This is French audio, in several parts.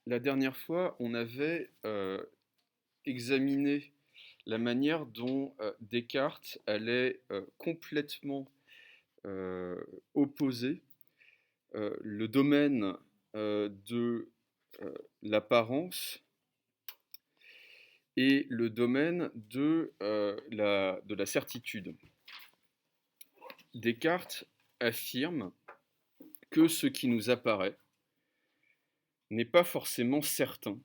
La dernière fois, on avait examiné la manière dont Descartes allait complètement euh, opposer le domaine de l'apparence et le domaine de la certitude. Descartes affirme que ce qui nous apparaît n'est pas forcément certain,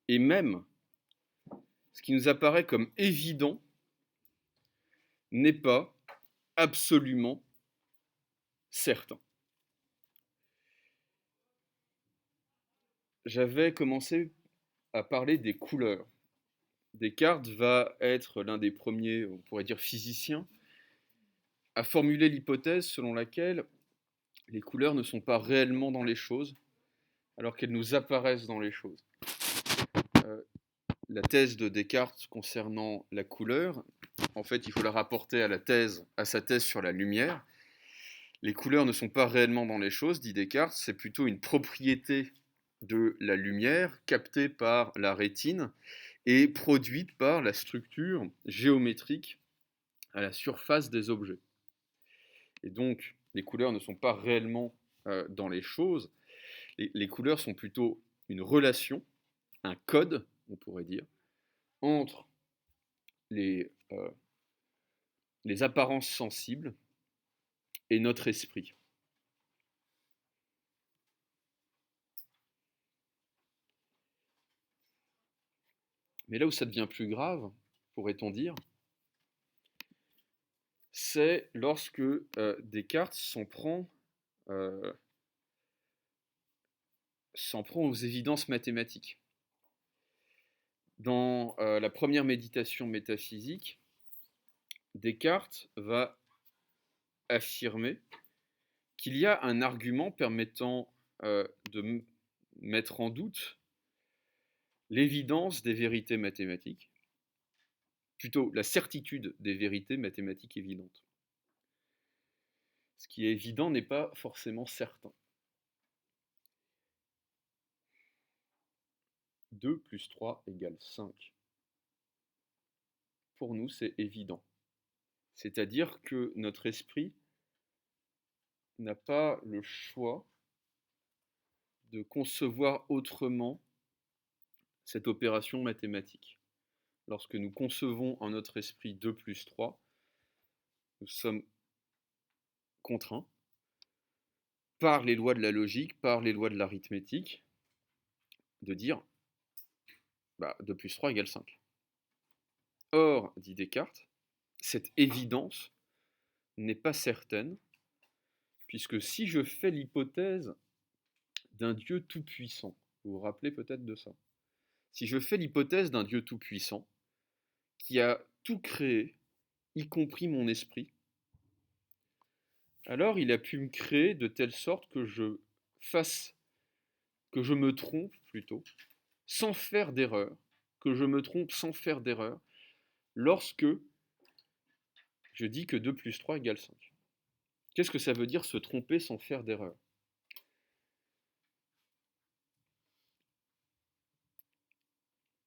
et même ce qui nous apparaît comme évident n'est pas absolument certain. J'avais commencé à parler des couleurs. Descartes va être l'un des premiers, on pourrait dire physiciens, à formuler l'hypothèse selon laquelle les couleurs ne sont pas réellement dans les choses, alors qu'elles nous apparaissent dans les choses. La thèse de Descartes concernant la couleur, en fait, il faut la rapporter à sa thèse sur la lumière. Les couleurs ne sont pas réellement dans les choses, dit Descartes, c'est plutôt une propriété de la lumière captée par la rétine et produite par la structure géométrique à la surface des objets. Et donc, les couleurs ne sont pas réellement dans les choses, les couleurs sont plutôt une relation, un code, on pourrait dire, entre les, euh, les apparences sensibles et notre esprit. Mais là où ça devient plus grave, pourrait-on dire, c'est lorsque Descartes euh, s'en prend aux évidences mathématiques. Dans la première méditation métaphysique, Descartes va affirmer qu'il y a un argument permettant de mettre en doute l'évidence des vérités mathématiques, plutôt la certitude des vérités mathématiques évidentes. Ce qui est évident n'est pas forcément certain. 2 plus 3 égale 5. Pour nous, c'est évident. C'est-à-dire que notre esprit n'a pas le choix de concevoir autrement cette opération mathématique. Lorsque nous concevons en notre esprit 2 plus 3, nous sommes contraints par les lois de la logique, par les lois de l'arithmétique, de dire 2 plus 3 égale 5. Or, dit Descartes, cette évidence n'est pas certaine, puisque si je fais l'hypothèse d'un Dieu tout-puissant, vous vous rappelez peut-être de ça, si je fais l'hypothèse d'un Dieu tout-puissant, qui a tout créé, y compris mon esprit, alors il a pu me créer de telle sorte que que je me trompe plutôt, sans faire d'erreur, que je me trompe sans faire d'erreur, lorsque je dis que 2 plus 3 égale 5. Qu'est-ce que ça veut dire se tromper sans faire d'erreur?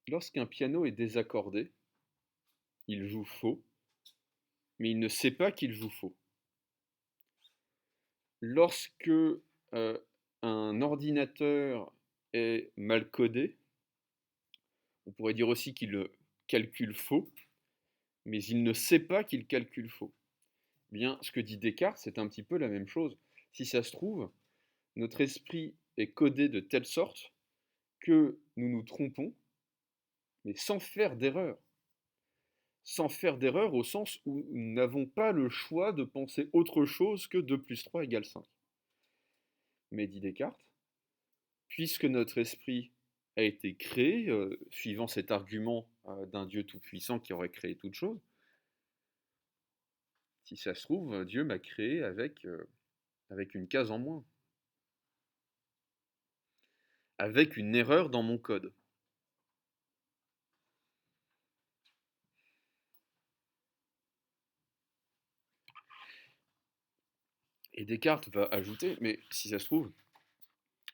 Lorsqu'un piano est désaccordé, il joue faux, mais il ne sait pas qu'il joue faux. Lorsque un ordinateur est mal codé, on pourrait dire aussi qu'il calcule faux, mais il ne sait pas qu'il calcule faux. Bien, ce que dit Descartes, c'est un petit peu la même chose. Si ça se trouve, notre esprit est codé de telle sorte que nous nous trompons, mais sans faire d'erreur. Sans faire d'erreur au sens où nous n'avons pas le choix de penser autre chose que 2 plus 3 égale 5. Mais dit Descartes, puisque notre esprit a été créé, suivant cet argument d'un Dieu tout-puissant qui aurait créé toute chose, si ça se trouve, Dieu m'a créé avec une case en moins, avec une erreur dans mon code. Et Descartes va ajouter, mais si ça se trouve,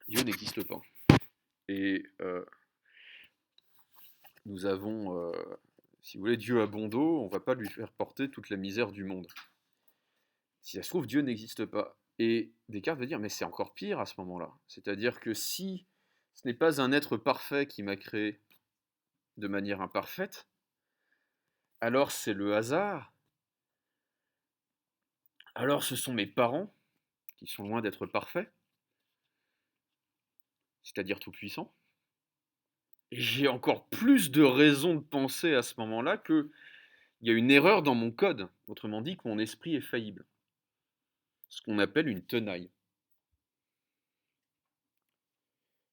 Dieu n'existe pas. et nous avons, si vous voulez, Dieu a bon dos, on ne va pas lui faire porter toute la misère du monde. Si ça se trouve, Dieu n'existe pas. Et Descartes va dire, mais c'est encore pire à ce moment-là. C'est-à-dire que si ce n'est pas un être parfait qui m'a créé de manière imparfaite, alors c'est le hasard, alors ce sont mes parents, qui sont loin d'être parfaits, c'est-à-dire tout-puissants. Et j'ai encore plus de raisons de penser à ce moment-là qu'il y a une erreur dans mon code, autrement dit que mon esprit est faillible. Ce qu'on appelle une tenaille.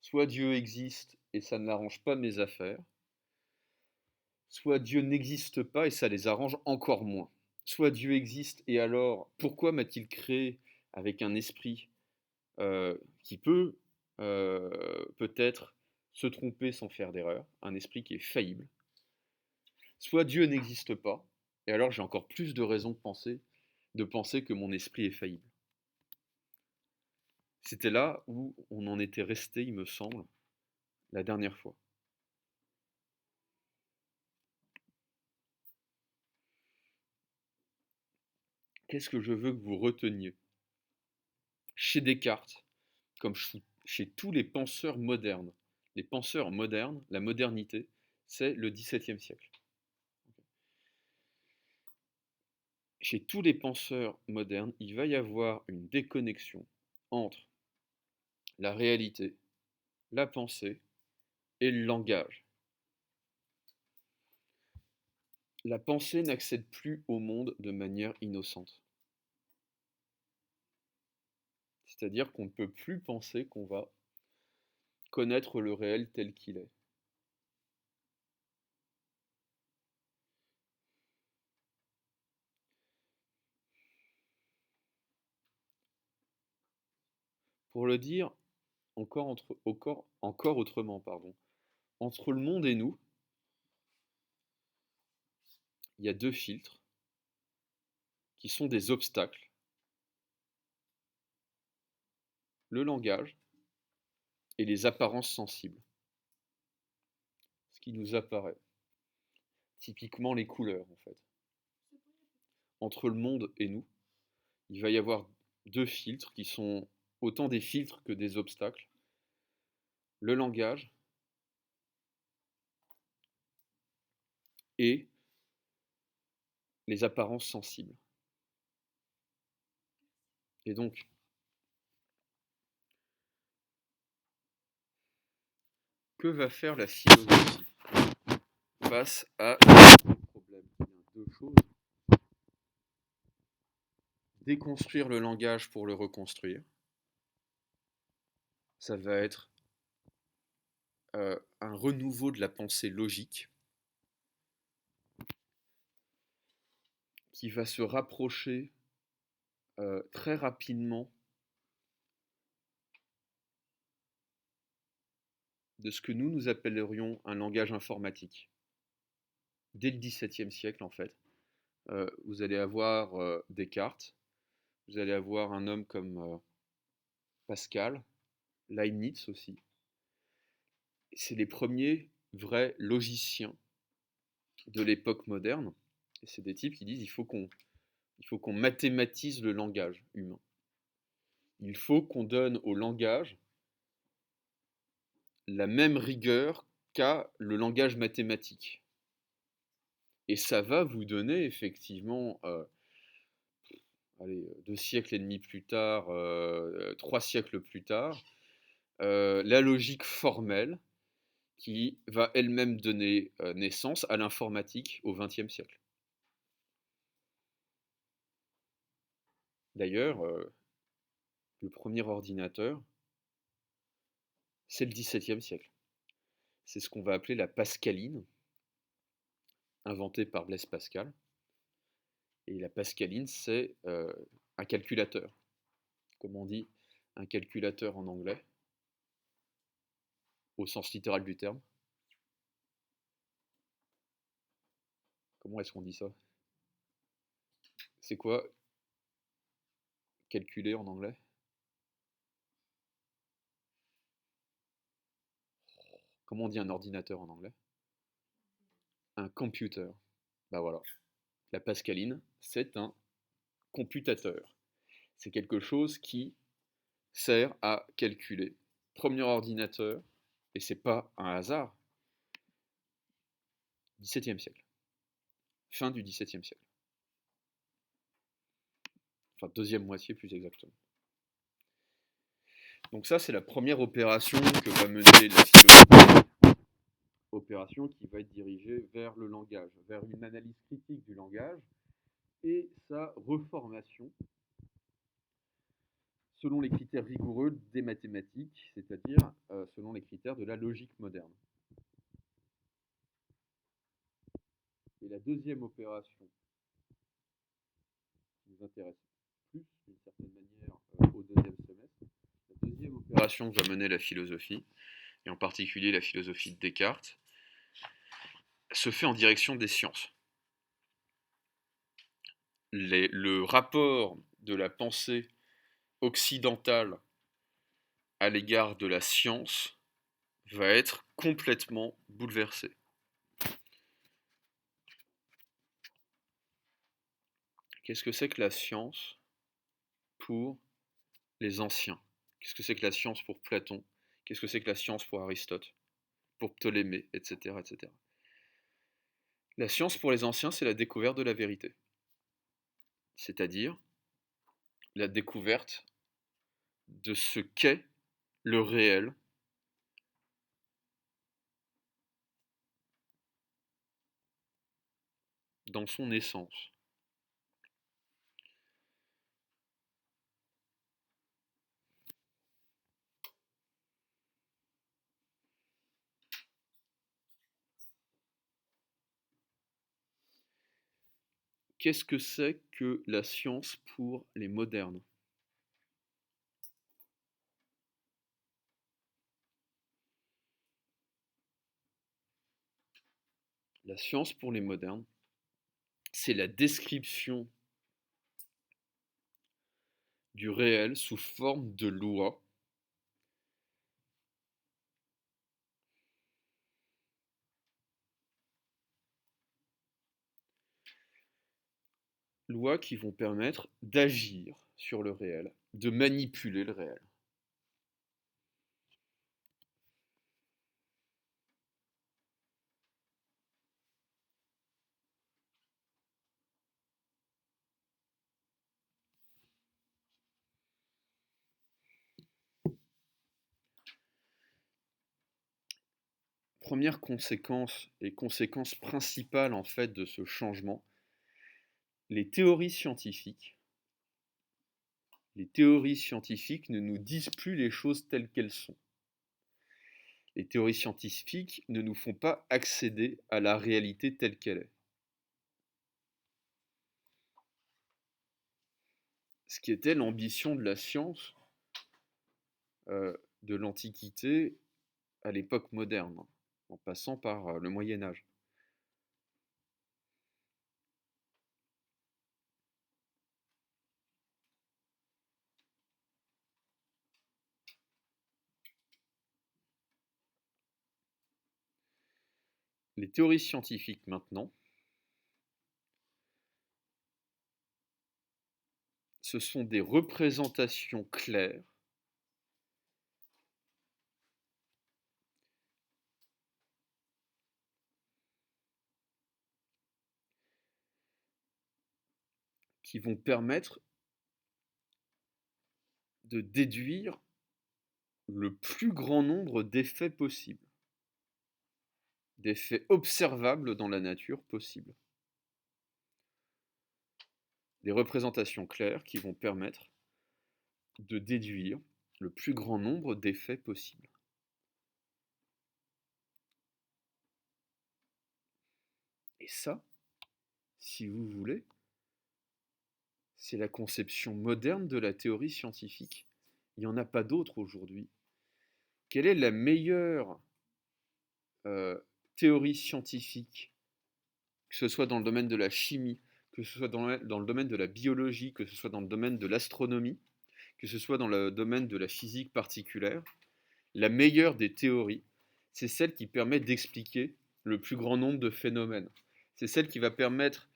Soit Dieu existe et ça n'arrange pas mes affaires, soit Dieu n'existe pas et ça les arrange encore moins. Soit Dieu existe et alors pourquoi m'a-t-il créé avec un esprit qui peut peut-être se tromper sans faire d'erreur, un esprit qui est faillible. Soit Dieu n'existe pas et alors j'ai encore plus de raisons de penser que mon esprit est faillible. C'était là où on en était resté, il me semble, la dernière fois. Qu'est-ce que je veux que vous reteniez? Chez Descartes, comme chez tous les penseurs modernes, la modernité, c'est le XVIIe siècle. Chez tous les penseurs modernes, il va y avoir une déconnexion entre la réalité, la pensée et le langage. La pensée n'accède plus au monde de manière innocente. C'est-à-dire qu'on ne peut plus penser qu'on va connaître le réel tel qu'il est. Pour le dire encore autrement, entre le monde et nous, il y a deux filtres qui sont des obstacles. Le langage et les apparences sensibles. Ce qui nous apparaît. Typiquement les couleurs, en fait. Entre le monde et nous, il va y avoir deux filtres qui sont autant des filtres que des obstacles. Le langage et les apparences sensibles. Et donc, que va faire la philosophie face à ce problème? Il y a deux choses. Déconstruire le langage pour le reconstruire. Ça va être un renouveau de la pensée logique qui va se rapprocher très rapidement de ce que nous appellerions un langage informatique. Dès le XVIIe siècle, en fait, vous allez avoir Descartes, vous allez avoir un homme comme Pascal, Leibniz aussi. C'est les premiers vrais logiciens de l'époque moderne. Et c'est des types qui disent il faut qu'on mathématise le langage humain. Il faut qu'on donne au langage la même rigueur qu'a le langage mathématique. Et ça va vous donner effectivement, 2 siècles et demi plus tard, 3 siècles plus tard, la logique formelle qui va elle-même donner naissance à l'informatique au XXe siècle. D'ailleurs, le premier ordinateur, c'est le XVIIe siècle. C'est ce qu'on va appeler la pascaline, inventée par Blaise Pascal. Et la pascaline, c'est un calculateur. Comme on dit, un calculateur en anglais, au sens littéral du terme. Comment est-ce qu'on dit ça? C'est quoi calculer en anglais? Comment on dit un ordinateur en anglais? Un computer. Bah voilà. La pascaline, c'est un computateur. C'est quelque chose qui sert à calculer. Premier ordinateur, et c'est pas un hasard, 17e siècle. Fin du 17e siècle. Enfin, deuxième moitié plus exactement. Donc ça, c'est la première opération que va mener la philosophie. Opération qui va être dirigée vers le langage, vers une analyse critique du langage et sa reformation selon les critères rigoureux des mathématiques, c'est-à-dire selon les critères de la logique moderne. Et la deuxième opération qui nous intéresse plus, d'une certaine manière, au deuxième semestre, la deuxième opération que va mener la philosophie, et en particulier la philosophie de Descartes, se fait en direction des sciences. Le rapport de la pensée occidentale à l'égard de la science va être complètement bouleversé. Qu'est-ce que c'est que la science pour les anciens? Qu'est-ce que c'est que la science pour Platon? Qu'est-ce que c'est que la science pour Aristote? Pour Ptolémée, etc., etc. La science pour les anciens, c'est la découverte de la vérité. C'est-à-dire la découverte de ce qu'est le réel dans son essence. Qu'est-ce que c'est que la science pour les modernes? La science pour les modernes, c'est la description du réel sous forme de loi lois qui vont permettre d'agir sur le réel, de manipuler le réel. Première conséquence et conséquence principale en fait de ce changement, les théories scientifiques ne nous disent plus les choses telles qu'elles sont. Les théories scientifiques ne nous font pas accéder à la réalité telle qu'elle est. Ce qui était l'ambition de la science de l'Antiquité à l'époque moderne, en passant par le Moyen Âge. Les théories scientifiques maintenant, ce sont des représentations claires qui vont permettre de déduire le plus grand nombre d'effets possibles, d'effets observables dans la nature possibles. Des représentations claires qui vont permettre de déduire le plus grand nombre d'effets possibles. Et ça, si vous voulez, c'est la conception moderne de la théorie scientifique. Il n'y en a pas d'autre aujourd'hui. Quelle est la meilleure théorie scientifique, que ce soit dans le domaine de la chimie, que ce soit dans le domaine de la biologie, que ce soit dans le domaine de l'astronomie, que ce soit dans le domaine de la physique particulière, la meilleure des théories, c'est celle qui permet d'expliquer le plus grand nombre de phénomènes. C'est celle qui va permettre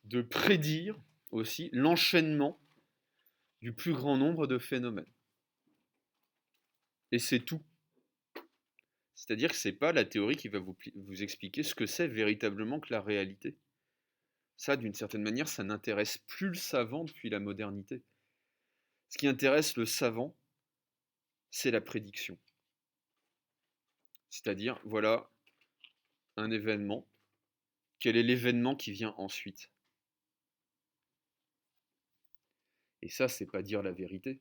de prédire aussi l'enchaînement du plus grand nombre de phénomènes. Et c'est tout. C'est-à-dire que ce n'est pas la théorie qui va vous expliquer ce que c'est véritablement que la réalité. Ça, d'une certaine manière, ça n'intéresse plus le savant depuis la modernité. Ce qui intéresse le savant, c'est la prédiction. C'est-à-dire, voilà un événement, quel est l'événement qui vient ensuite? Et ça, c'est pas dire la vérité.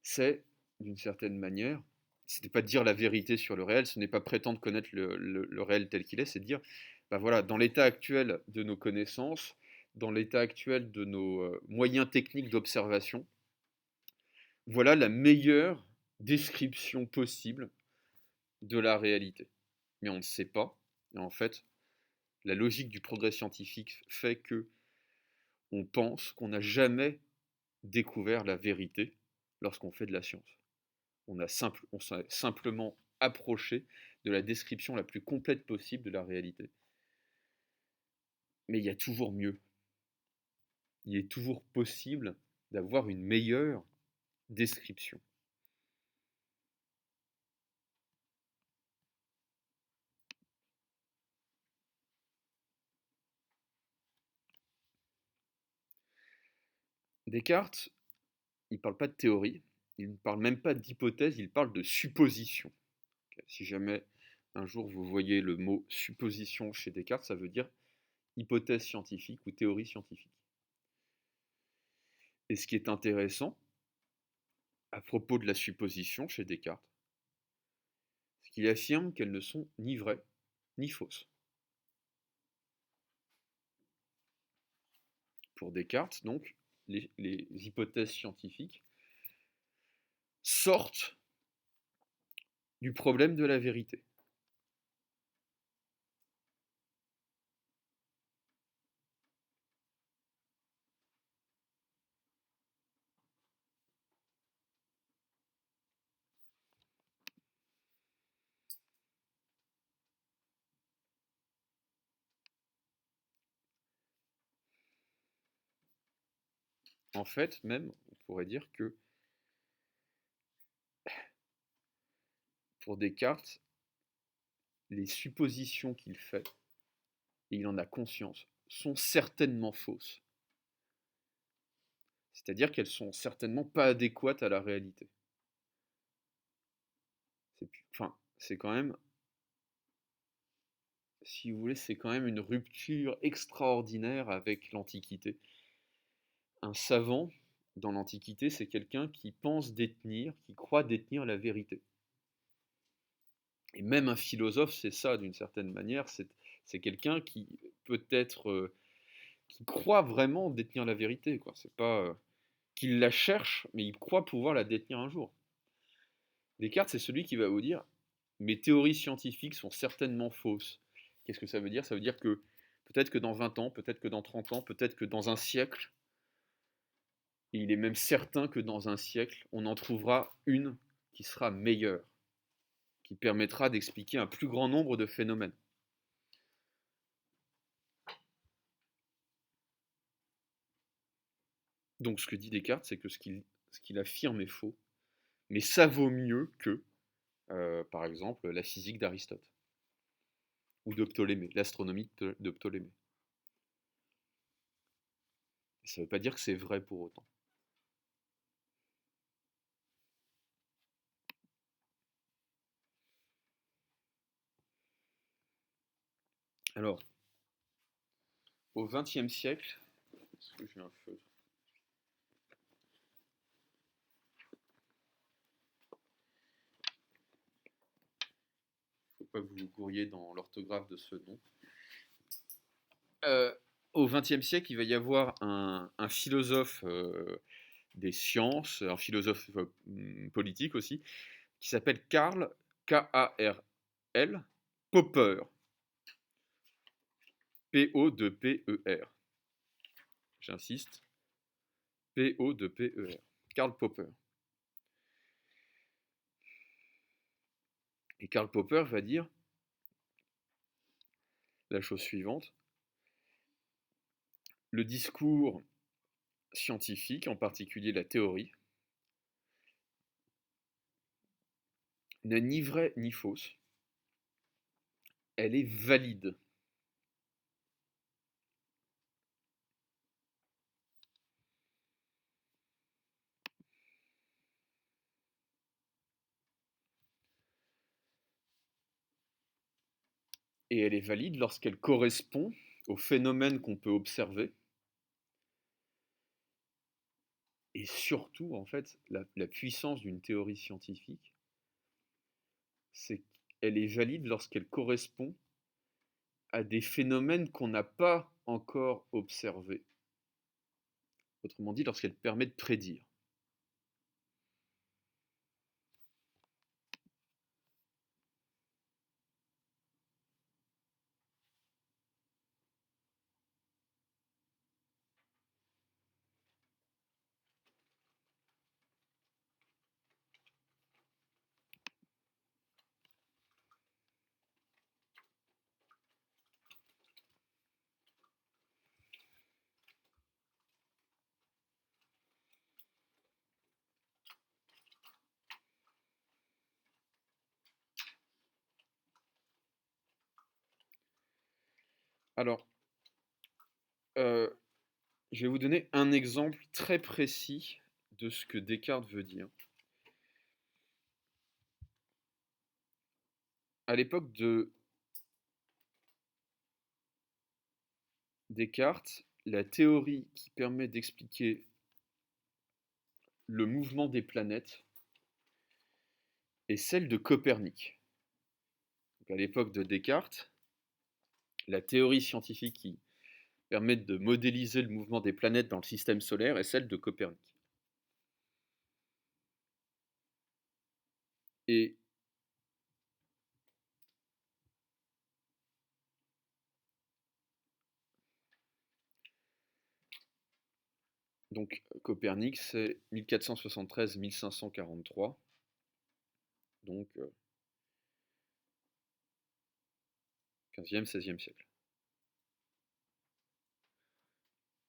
C'est, d'une certaine manière, ce n'est pas dire la vérité sur le réel, ce n'est pas prétendre connaître le réel tel qu'il est, c'est dire, ben voilà, dans l'état actuel de nos connaissances, dans l'état actuel de nos moyens techniques d'observation, voilà la meilleure description possible de la réalité. Mais on ne sait pas, et en fait, la logique du progrès scientifique fait que on pense qu'on n'a jamais découvert la vérité lorsqu'on fait de la science. On s'est simplement approché de la description la plus complète possible de la réalité. Mais il y a toujours mieux. Il est toujours possible d'avoir une meilleure description. Descartes, il ne parle pas de théorie, il ne parle même pas d'hypothèse, il parle de supposition. Si jamais un jour vous voyez le mot supposition chez Descartes, ça veut dire hypothèse scientifique ou théorie scientifique. Et ce qui est intéressant à propos de la supposition chez Descartes, c'est qu'il affirme qu'elles ne sont ni vraies ni fausses. Pour Descartes, donc, les hypothèses scientifiques sortent du problème de la vérité. En fait, même, on pourrait dire que pour Descartes, les suppositions qu'il fait, et il en a conscience, sont certainement fausses. C'est-à-dire qu'elles sont certainement pas adéquates à la réalité. C'est quand même, si vous voulez, c'est quand même une rupture extraordinaire avec l'Antiquité. Un savant, dans l'Antiquité, c'est quelqu'un qui pense détenir, qui croit détenir la vérité. Et même un philosophe, c'est ça d'une certaine manière, c'est quelqu'un qui peut-être qui croit vraiment détenir la vérité, quoi. C'est pas qu'il la cherche, mais il croit pouvoir la détenir un jour. Descartes, c'est celui qui va vous dire mes théories scientifiques sont certainement fausses. Qu'est-ce que ça veut dire? Ça veut dire que peut-être que dans 20 ans, peut-être que dans 30 ans, peut-être que dans un siècle, et il est même certain que dans un siècle, on en trouvera une qui sera meilleure, qui permettra d'expliquer un plus grand nombre de phénomènes. Donc ce que dit Descartes, c'est que ce qu'il affirme est faux, mais ça vaut mieux que, par exemple, la physique d'Aristote, ou de Ptolémée, l'astronomie de Ptolémée. Ça ne veut pas dire que c'est vrai pour autant. Alors, au XXe siècle, est-ce que j'ai un feu? Il ne faut pas que vous vous couriez dans l'orthographe de ce nom. Au XXe siècle, il va y avoir un philosophe des sciences, un philosophe politique aussi, qui s'appelle Karl, K-A-R-L, Popper. P-O-P-E-R. J'insiste. P-O-P-E-R. Karl Popper. Et Karl Popper va dire la chose suivante: le discours scientifique, en particulier la théorie, n'est ni vraie ni fausse, elle est valide. Et elle est valide lorsqu'elle correspond aux phénomènes qu'on peut observer. Et surtout, en fait, la puissance d'une théorie scientifique, c'est qu'elle est valide lorsqu'elle correspond à des phénomènes qu'on n'a pas encore observés. Autrement dit, lorsqu'elle permet de prédire. Alors, je vais vous donner un exemple très précis de ce que Descartes veut dire. À l'époque de Descartes, la théorie qui permet d'expliquer le mouvement des planètes est celle de Copernic. Donc à l'époque de Descartes, la théorie scientifique qui permet de modéliser le mouvement des planètes dans le système solaire est celle de Copernic. Et donc Copernic, c'est 1473-1543, donc 15e, 16e siècle.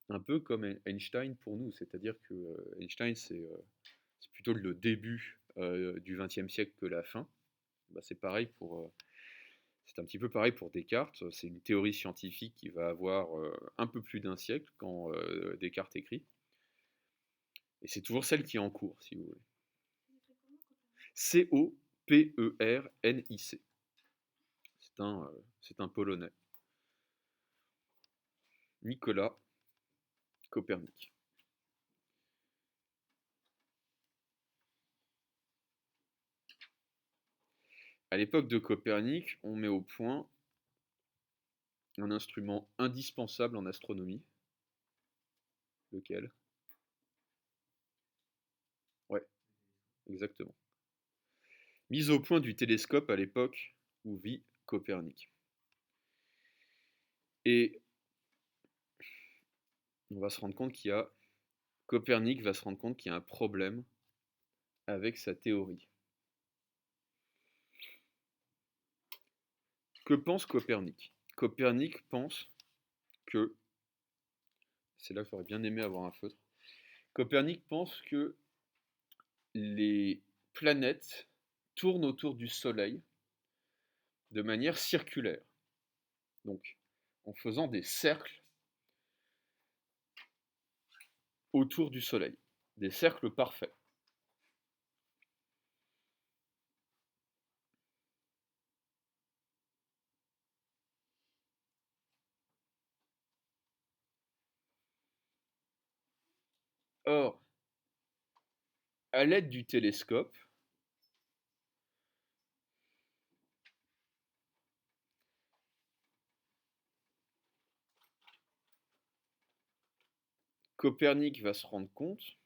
Un peu comme Einstein pour nous, c'est-à-dire que Einstein, c'est plutôt le début du XXe siècle que la fin. Bah, c'est pareil pour... c'est un petit peu pareil pour Descartes. C'est une théorie scientifique qui va avoir un peu plus d'un siècle quand Descartes écrit. Et c'est toujours celle qui est en cours, si vous voulez. Copernic. C'est un Polonais. Nicolas Copernic. À l'époque de Copernic, on met au point un instrument indispensable en astronomie. Lequel? Ouais, exactement. Mise au point du télescope à l'époque où vit Copernic. Et on va se rendre compte qu'il y a... Copernic va se rendre compte qu'il y a un problème avec sa théorie. Que pense Copernic? Copernic pense que... C'est là que j'aurais bien aimé avoir un feutre. Copernic pense que les planètes tournent autour du Soleil de manière circulaire. Donc, en faisant des cercles autour du Soleil. Des cercles parfaits. Or, à l'aide du télescope, Copernic va se rendre compte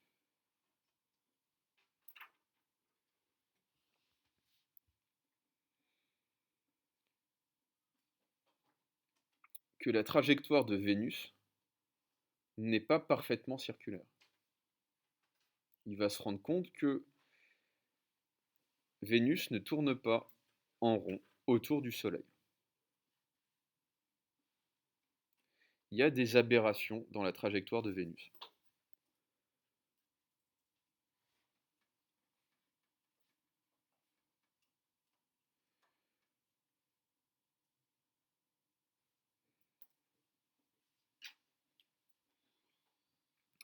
que la trajectoire de Vénus n'est pas parfaitement circulaire. Il va se rendre compte que Vénus ne tourne pas en rond autour du Soleil. Il y a des aberrations dans la trajectoire de Vénus.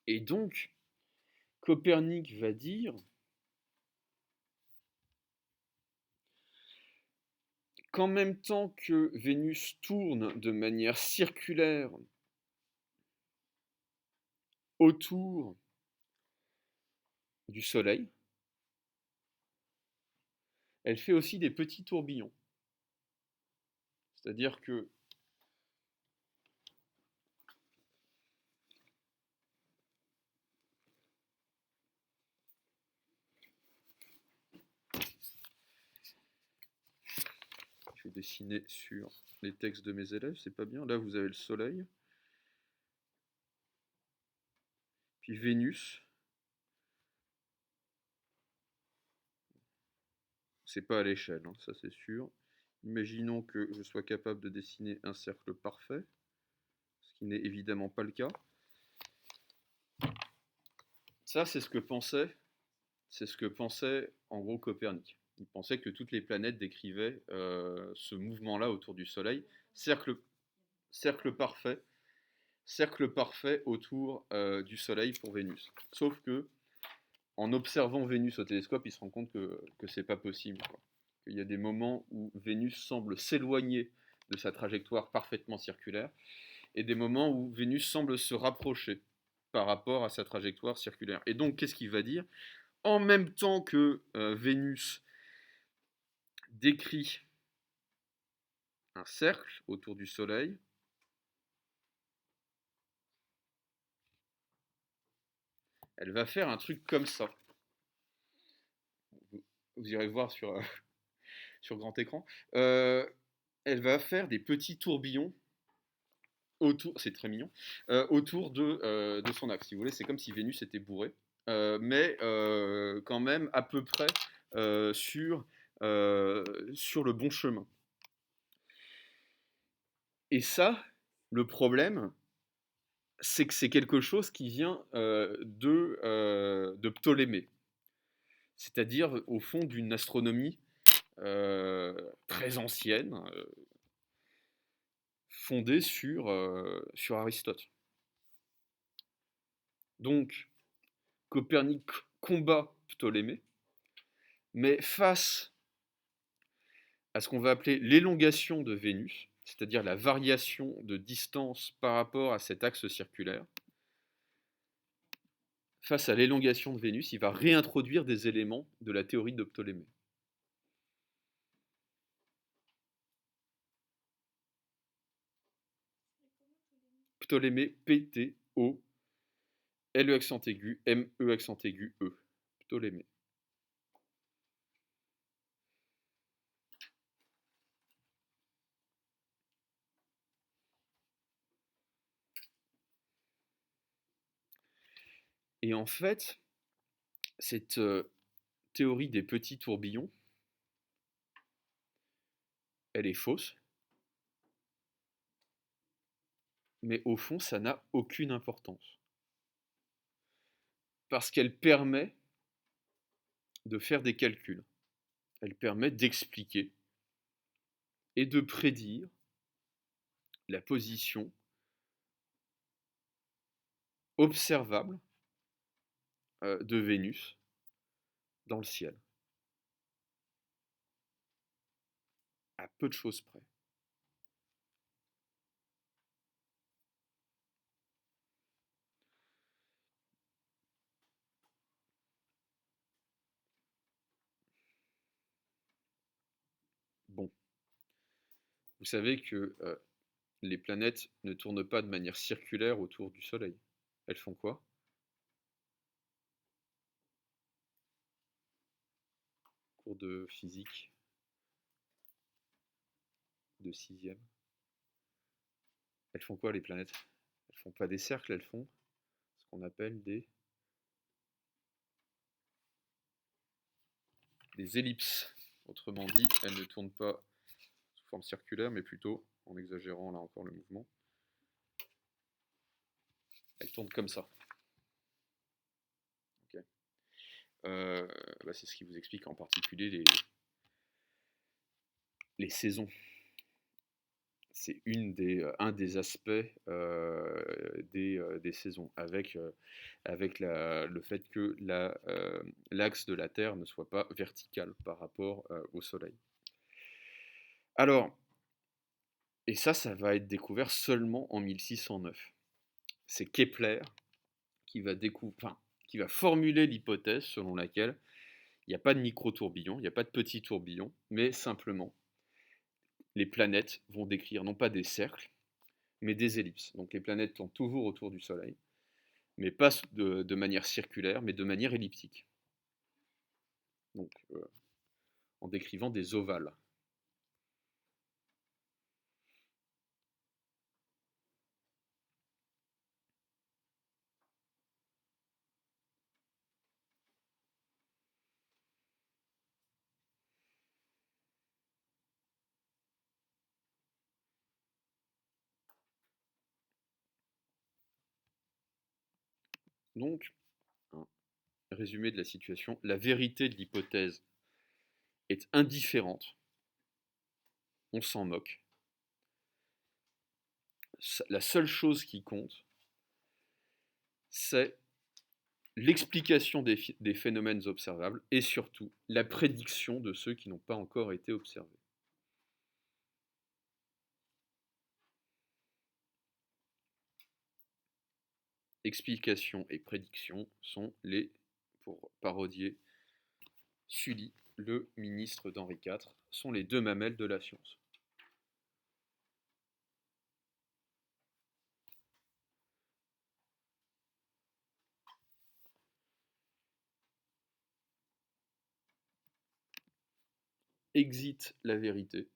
Et donc, Copernic va dire qu'en même temps que Vénus tourne de manière circulaire autour du Soleil, elle fait aussi des petits tourbillons. C'est-à-dire que je vais dessiner sur les textes de mes élèves, c'est pas bien. Là, vous avez le Soleil, puis Vénus. C'est pas à l'échelle, hein, ça c'est sûr. Imaginons que je sois capable de dessiner un cercle parfait, ce qui n'est évidemment pas le cas. Ça, c'est ce que pensait en gros Copernic. Il pensait que toutes les planètes décrivaient ce mouvement-là autour du Soleil, cercle, cercle parfait, cercle parfait autour du Soleil pour Vénus. Sauf que en observant Vénus au télescope, il se rend compte que c'est pas possible, quoi. Qu'il y a des moments où Vénus semble s'éloigner de sa trajectoire parfaitement circulaire, et des moments où Vénus semble se rapprocher par rapport à sa trajectoire circulaire. Et donc, qu'est-ce qu'il va dire? En même temps que Vénus décrit un cercle autour du Soleil, elle va faire un truc comme ça. Vous irez voir sur grand écran. Elle va faire des petits tourbillons autour, c'est très mignon, autour de son axe. Si vous voulez, c'est comme si Vénus était bourrée, mais quand même à peu près sur le bon chemin. Et ça, le problème, c'est que c'est quelque chose qui vient de Ptolémée, c'est-à-dire au fond d'une astronomie très ancienne, fondée sur Aristote. Donc, Copernic combat Ptolémée, mais face à ce qu'on va appeler l'élongation de Vénus, c'est-à-dire la variation de distance par rapport à cet axe circulaire, face à l'élongation de Vénus, il va réintroduire des éléments de la théorie de Ptolémée. Ptolémée, P-T-O, L-E accent aigu, M-E accent aigu, E. Ptolémée. Et en fait, cette théorie des petits tourbillons, elle est fausse, mais au fond, ça n'a aucune importance. Parce qu'elle permet de faire des calculs. Elle permet d'expliquer et de prédire la position observable de Vénus dans le ciel. À peu de choses près. Bon, vous savez que les planètes ne tournent pas de manière circulaire autour du Soleil. Elles font quoi? Cours de physique de 6e. Elles font quoi les planètes? Elles font pas des cercles, elles font ce qu'on appelle des ellipses. Autrement dit, elle ne tourne pas sous forme circulaire, mais plutôt, en exagérant là encore le mouvement, elle tourne comme ça. Okay. C'est ce qui vous explique en particulier les saisons. C'est un des aspects des saisons, avec le fait que l'axe de la Terre ne soit pas vertical par rapport au Soleil. Alors, et ça va être découvert seulement en 1609. C'est Kepler qui va formuler l'hypothèse selon laquelle il n'y a pas de micro-tourbillon, il n'y a pas de petits tourbillons, mais simplement les planètes vont décrire non pas des cercles, mais des ellipses. Donc les planètes tournent toujours autour du Soleil, mais pas de manière circulaire, mais de manière elliptique. Donc en décrivant des ovales. Donc, un résumé de la situation, la vérité de l'hypothèse est indifférente, on s'en moque. La seule chose qui compte, c'est l'explication des phénomènes observables et surtout la prédiction de ceux qui n'ont pas encore été observés. Explication et prédiction sont pour parodier Sully, le ministre d'Henri IV, sont les deux mamelles de la science. Exit la vérité,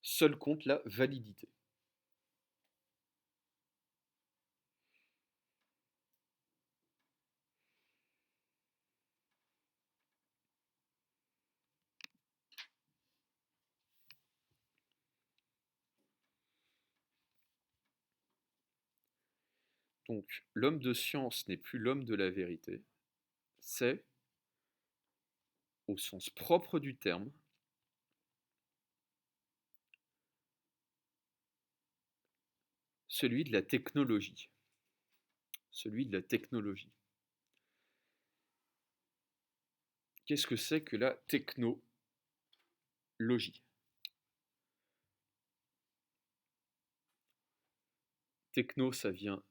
seul compte la validité. Donc, l'homme de science n'est plus l'homme de la vérité, c'est, au sens propre du terme, celui de la technologie. Celui de la technologie. Qu'est-ce que c'est que la technologie? Techno, ça vient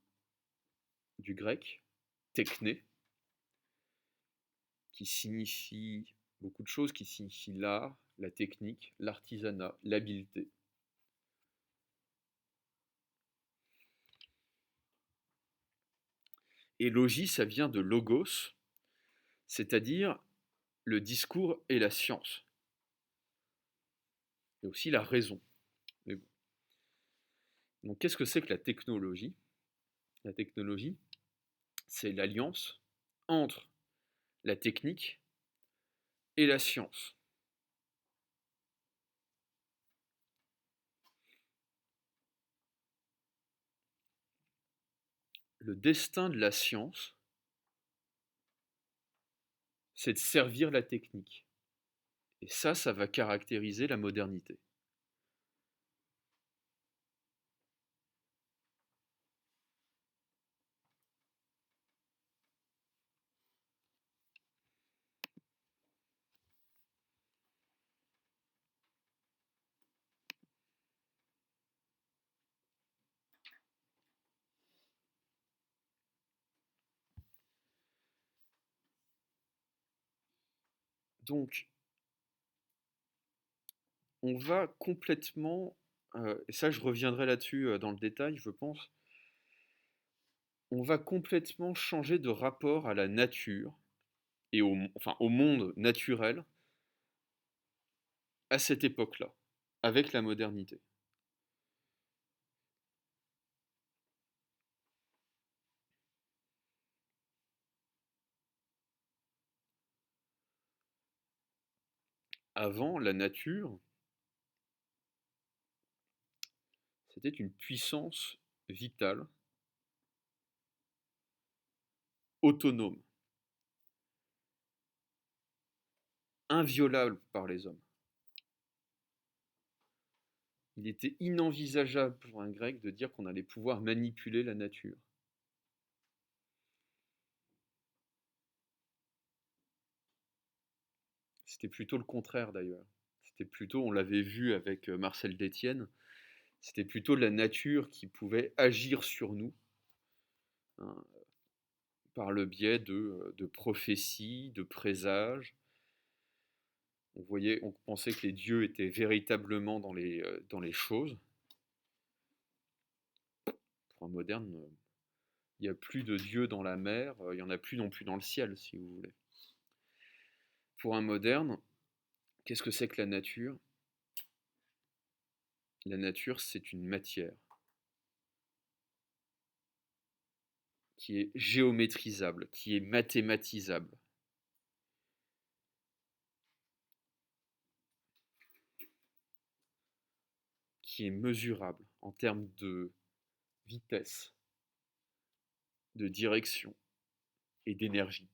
du grec, techné, qui signifie beaucoup de choses, qui signifie l'art, la technique, l'artisanat, l'habileté. Et logis, ça vient de logos, c'est-à-dire le discours et la science. Et aussi la raison. Mais bon. Donc qu'est-ce que c'est que la technologie? La technologie, c'est l'alliance entre la technique et la science. Le destin de la science, c'est de servir la technique. Et ça va caractériser la modernité. Donc, on va complètement, et ça je reviendrai là-dessus dans le détail, je pense, on va complètement changer de rapport à la nature et au monde naturel à cette époque-là, avec la modernité. Avant, la nature, c'était une puissance vitale, autonome, inviolable par les hommes. Il était inenvisageable pour un Grec de dire qu'on allait pouvoir manipuler la nature. C'était plutôt le contraire d'ailleurs. C'était plutôt, on l'avait vu avec Marcel Détienne, c'était plutôt la nature qui pouvait agir sur nous, hein, par le biais de prophéties, de présages. On pensait que les dieux étaient véritablement dans les choses. Pour un moderne, il n'y a plus de dieux dans la mer, il n'y en a plus non plus dans le ciel, si vous voulez. Pour un moderne, qu'est-ce que c'est que la nature? La nature, c'est une matière qui est géométrisable, qui est mathématisable, qui est mesurable en termes de vitesse, de direction et d'énergie.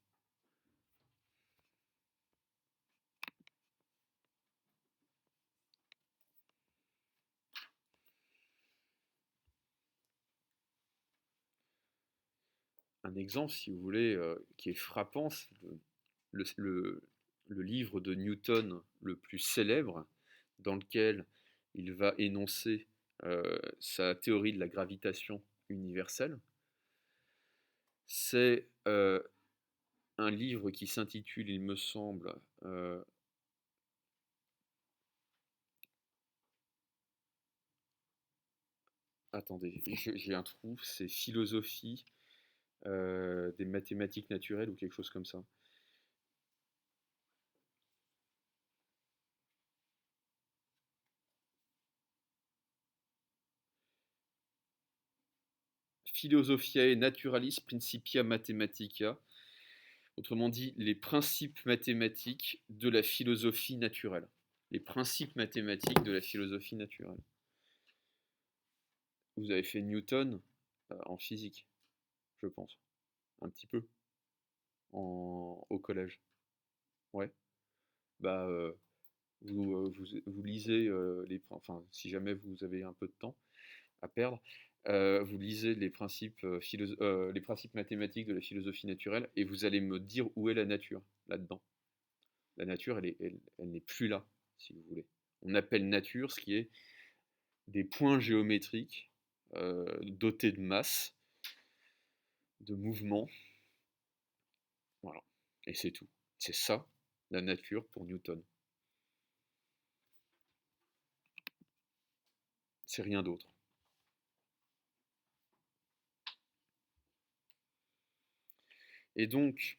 Un exemple, si vous voulez, qui est frappant, c'est le, le- le livre de Newton le plus célèbre, dans lequel il va énoncer sa théorie de la gravitation universelle. C'est un livre qui s'intitule, il me semble, attendez, j'ai un trou, c'est Philosophie des mathématiques naturelles ou quelque chose comme ça. Philosophiae Naturalis Principia Mathematica, autrement dit les principes mathématiques de la philosophie naturelle. Les principes mathématiques de la philosophie naturelle. Vous avez fait Newton en physique, je pense, un petit peu, au collège. Ouais. Bah, vous lisez enfin, si jamais vous avez un peu de temps à perdre, vous lisez les principes mathématiques de la philosophie naturelle et vous allez me dire où est la nature là-dedans. La nature, elle n'est plus là, si vous voulez. On appelle nature ce qui est des points géométriques dotés de masse, de mouvement, voilà. Et c'est tout. C'est ça, la nature pour Newton. C'est rien d'autre. Et donc,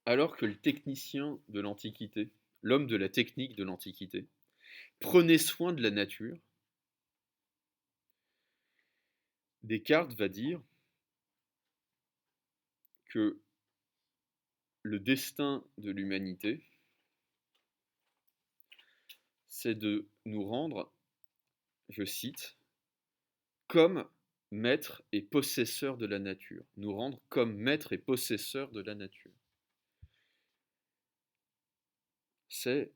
alors que le technicien de l'Antiquité, l'homme de la technique de l'Antiquité, prenait soin de la nature, Descartes va dire que le destin de l'humanité, c'est de nous rendre, je cite, comme maître et possesseur de la nature. Nous rendre comme maître et possesseur de la nature. C'est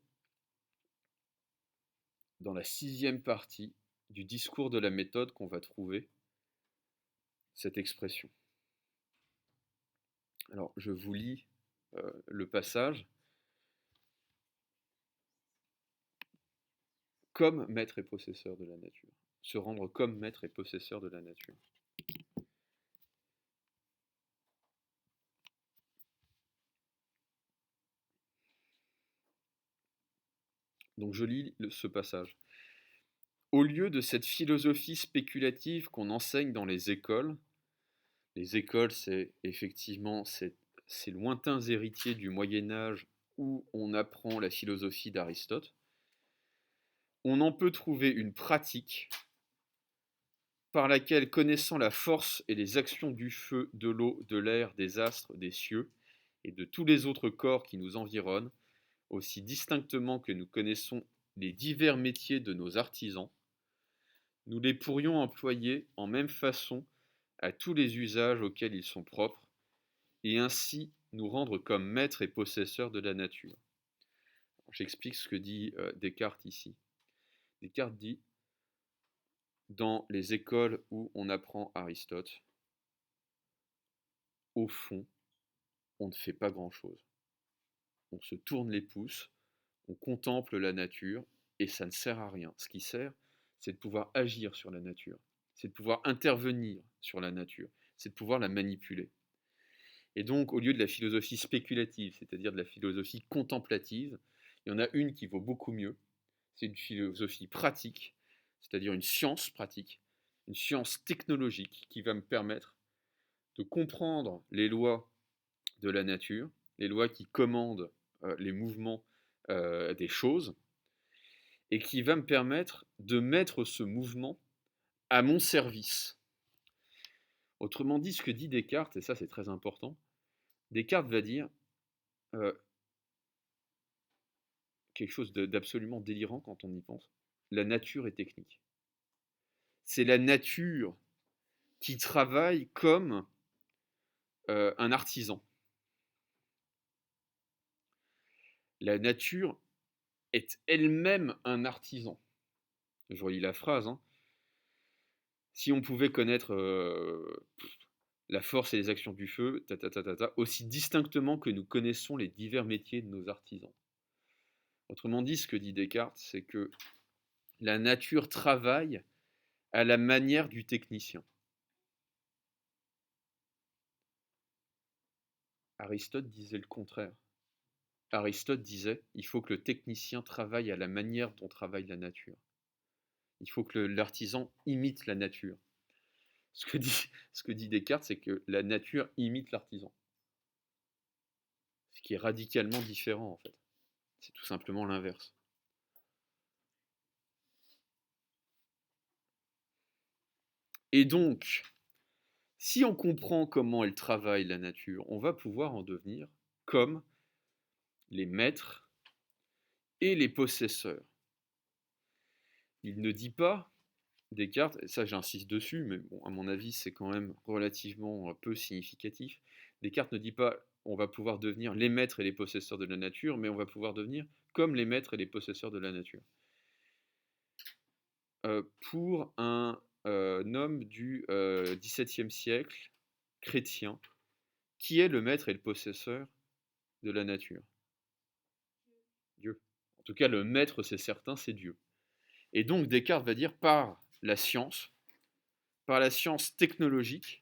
dans la 6e partie du discours de la méthode qu'on va trouver cette expression. Alors, je vous lis le passage. Comme maître et possesseur de la nature. Se rendre comme maître et possesseur de la nature. Donc je lis ce passage. Au lieu de cette philosophie spéculative qu'on enseigne dans les écoles c'est effectivement ces lointains héritiers du Moyen Âge où on apprend la philosophie d'Aristote, on en peut trouver une pratique par laquelle, connaissant la force et les actions du feu, de l'eau, de l'air, des astres, des cieux et de tous les autres corps qui nous environnent, aussi distinctement que nous connaissons les divers métiers de nos artisans, nous les pourrions employer en même façon à tous les usages auxquels ils sont propres, et ainsi nous rendre comme maîtres et possesseurs de la nature. J'explique ce que dit Descartes ici. Descartes dit, dans les écoles où on apprend Aristote, au fond, on ne fait pas grand-chose. On se tourne les pouces, on contemple la nature, et ça ne sert à rien. Ce qui sert, c'est de pouvoir agir sur la nature, c'est de pouvoir intervenir sur la nature, c'est de pouvoir la manipuler. Et donc, au lieu de la philosophie spéculative, c'est-à-dire de la philosophie contemplative, il y en a une qui vaut beaucoup mieux, c'est une philosophie pratique, c'est-à-dire une science pratique, une science technologique qui va me permettre de comprendre les lois de la nature, les lois qui commandent les mouvements des choses, et qui va me permettre de mettre ce mouvement à mon service. Autrement dit, ce que dit Descartes, et ça c'est très important, Descartes va dire quelque chose d'absolument délirant quand on y pense. La nature est technique. C'est la nature qui travaille comme un artisan. La nature est elle-même un artisan. Je relis la phrase. Hein. Si on pouvait connaître la force et les actions du feu, aussi distinctement que nous connaissons les divers métiers de nos artisans. Autrement dit, ce que dit Descartes, c'est que la nature travaille à la manière du technicien. Aristote disait le contraire. Aristote disait, il faut que le technicien travaille à la manière dont travaille la nature. Il faut que l'artisan imite la nature. Ce que dit Descartes, c'est que la nature imite l'artisan. Ce qui est radicalement différent, en fait. C'est tout simplement l'inverse. Et donc, si on comprend comment elle travaille, la nature, on va pouvoir en devenir comme les maîtres et les possesseurs. Il ne dit pas, Descartes, et ça j'insiste dessus, mais bon, à mon avis c'est quand même relativement peu significatif, Descartes ne dit pas on va pouvoir devenir les maîtres et les possesseurs de la nature, mais on va pouvoir devenir comme les maîtres et les possesseurs de la nature. Pour un homme du XVIIe siècle, chrétien, qui est le maître et le possesseur de la nature? Dieu. En tout cas, le maître, c'est certain, c'est Dieu. Et donc Descartes va dire par la science technologique,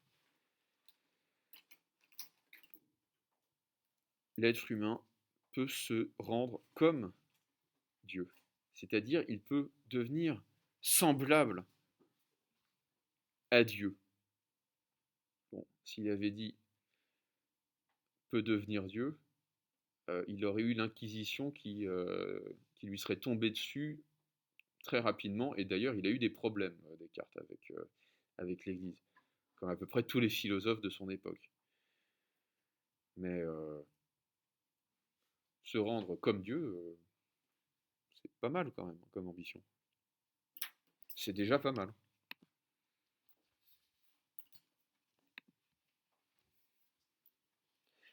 l'être humain peut se rendre comme Dieu. C'est-à-dire, il peut devenir semblable à Dieu. Bon, s'il avait dit peut devenir Dieu, il aurait eu l'Inquisition qui lui serait tombée dessus très rapidement, et d'ailleurs il a eu des problèmes, Descartes, avec l'Église, comme à peu près tous les philosophes de son époque. Mais se rendre comme Dieu, c'est pas mal quand même comme ambition. C'est déjà pas mal.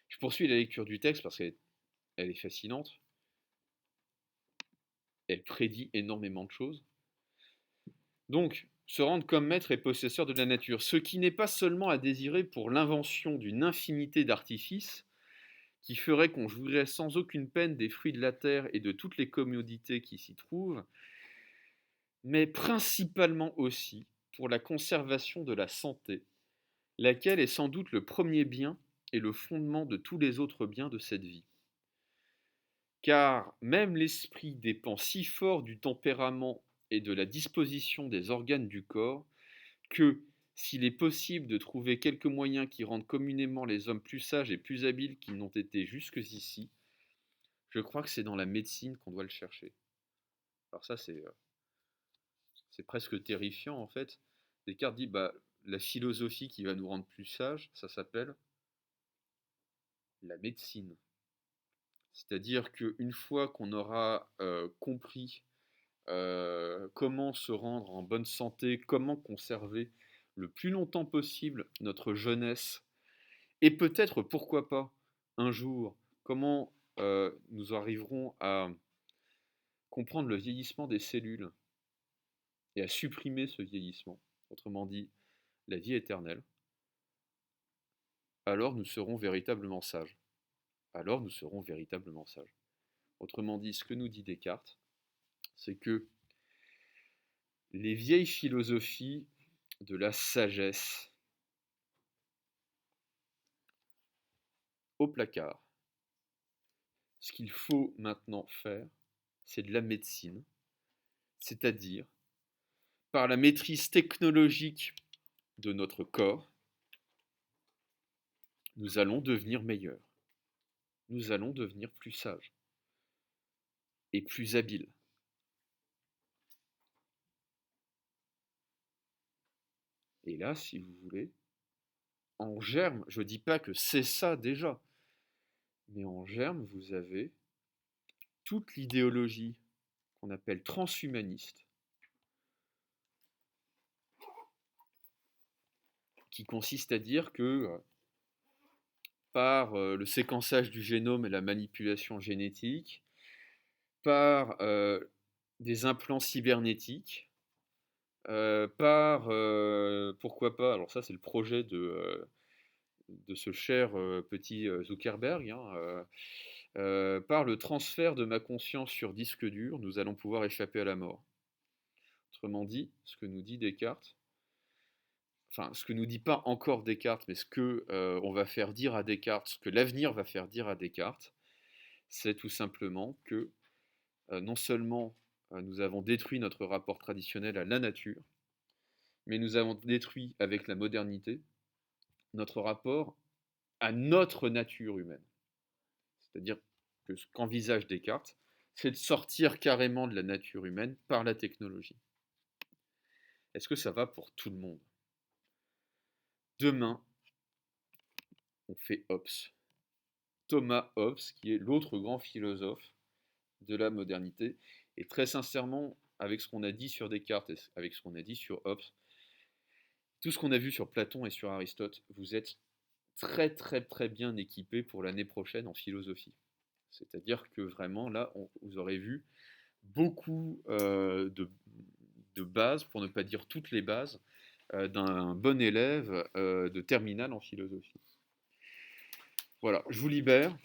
Je poursuis la lecture du texte parce qu'elle est fascinante. Elle prédit énormément de choses. Donc, se rendre comme maître et possesseur de la nature, ce qui n'est pas seulement à désirer pour l'invention d'une infinité d'artifices qui ferait qu'on jouirait sans aucune peine des fruits de la terre et de toutes les commodités qui s'y trouvent, mais principalement aussi pour la conservation de la santé, laquelle est sans doute le premier bien et le fondement de tous les autres biens de cette vie. Car même l'esprit dépend si fort du tempérament et de la disposition des organes du corps que, s'il est possible de trouver quelques moyens qui rendent communément les hommes plus sages et plus habiles qu'ils n'ont été jusqu'ici, je crois que c'est dans la médecine qu'on doit le chercher. Alors ça, c'est presque terrifiant en fait. Descartes dit, la philosophie qui va nous rendre plus sages, ça s'appelle la médecine. C'est-à-dire qu'une fois qu'on aura compris comment se rendre en bonne santé, comment conserver le plus longtemps possible notre jeunesse, et peut-être, pourquoi pas, un jour, comment nous arriverons à comprendre le vieillissement des cellules et à supprimer ce vieillissement, autrement dit la vie éternelle, alors nous serons véritablement sages. Alors nous serons véritablement sages. Autrement dit, ce que nous dit Descartes, c'est que les vieilles philosophies de la sagesse au placard. Ce qu'il faut maintenant faire, c'est de la médecine, c'est-à-dire par la maîtrise technologique de notre corps, nous allons devenir meilleurs, nous allons devenir plus sages et plus habiles. Et là, si vous voulez, en germe, je ne dis pas que c'est ça déjà, mais en germe, vous avez toute l'idéologie qu'on appelle transhumaniste, qui consiste à dire que par le séquençage du génome et la manipulation génétique, par des implants cybernétiques, par, pourquoi pas, alors ça c'est le projet de ce cher petit Zuckerberg, hein, par le transfert de ma conscience sur disque dur, nous allons pouvoir échapper à la mort. Autrement dit, ce que nous dit Descartes, enfin ce que nous dit pas encore Descartes, mais ce que on va faire dire à Descartes, ce que l'avenir va faire dire à Descartes, c'est tout simplement que non seulement nous avons détruit notre rapport traditionnel à la nature, mais nous avons détruit avec la modernité notre rapport à notre nature humaine. C'est-à-dire que ce qu'envisage Descartes, c'est de sortir carrément de la nature humaine par la technologie. Est-ce que ça va pour tout le monde? Demain, on fait Hobbes. Thomas Hobbes, qui est l'autre grand philosophe de la modernité. Et très sincèrement, avec ce qu'on a dit sur Descartes et avec ce qu'on a dit sur Hobbes, tout ce qu'on a vu sur Platon et sur Aristote, vous êtes très très très bien équipé pour l'année prochaine en philosophie. C'est-à-dire que vraiment là, vous aurez vu beaucoup de bases, pour ne pas dire toutes les bases, d'un bon élève de terminale en philosophie. Voilà, je vous libère.